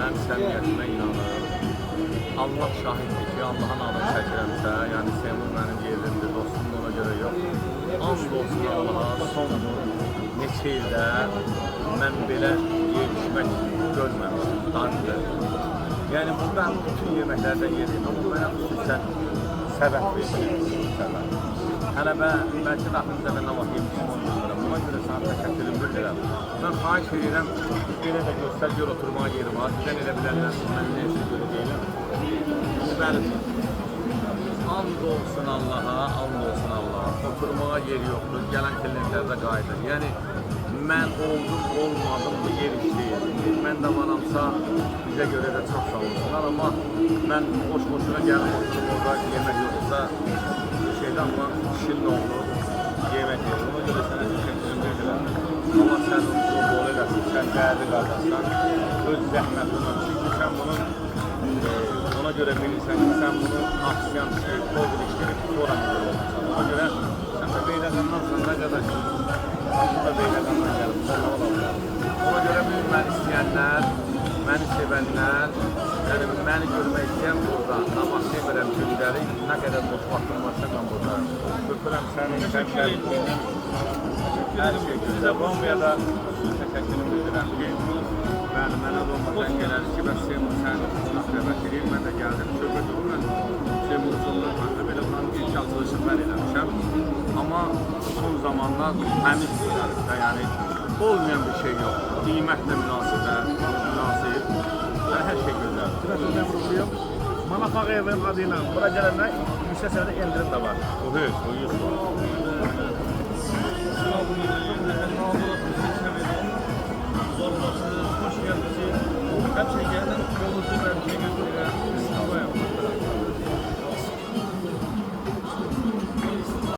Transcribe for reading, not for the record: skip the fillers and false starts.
Mən səmiyyətimə inanırım. Allah şahiddir ki, Allah'ın adını çəkirəmsə, yəni Seymur mənim yerimdir, dostum ona görə yox. And olsun Allah'a, son neçə ildə mən belə yerişmək görməmişim, darıdır. Yəni buradan bütün yeməklərdən yedim, amma mənə xüsusən səbəb verir. Hələ bəlkə də axırıncə nə vaxt yemişim onu bilmirəm. Buna görə sana təşəkkürüm bildirəm. Mən xahiş edirəm, belə də göstər, gör oturmağa yerim var. Bizdən elə bilərlər ki, mən nə üçün görə deyiləm. Bəlidir. And olsun Allah'a, and olsun Allah'a. Oturmağa yer yoxdur, gələn klientlərdə qayıdır. Yəni, mən oldum, olmadım, bu yer iş deyil. Mən də varamsa, bizə görə də çox sağ olsunlar. Amma mən boş-boşuna gəlib oturdum, orada yemək yoxsa, şeydən var, şirin oldu, yemək yox. Ona görə sənə təşəkkürüm verirəm. Allah sən onu bol eləsin, sən dəyərli qardaşsan, öz zəhmətinə. Çünki sən bunun, ona görə bilirsən ki, sən bunu aksiyan, COVID işləyib, sonra müdür olmuşsan. Ona görə sən də Beyləqandansan, nə qədərsiniz? Siz də Beyləqandan gəlmişsən. Ona görə məni istəyənlər, məni sevənlər, yəni məni görmək istəyən burada, namaz demirəm gündəlik, nə qədər boş vaxtım varsa mən buradayım. Öpürəm səni, sən gəlmişsin. Hər şey güzel. Romaya da təşəkkürüm bildirəm ki, mənə Romadan gələn ki, bəs Seymur sən dəvət edeyim, mən də gəldim, söhbət olur, mən Seymurculuq, mən də belə bunların ilk açılışını mən eləmişəm. Amma son zamanlar təmiz güzəlikdə, yəni olmayan bir şey yox. Qiymətlə münasib, hər şey gözəl. Trafik vuruluyum. Manafaq evinin adıyla bura gələnlər yüksək səviyyədə endirim də var. O heç, o yüz var. Hoş geldiniz. Kaç şey geldi?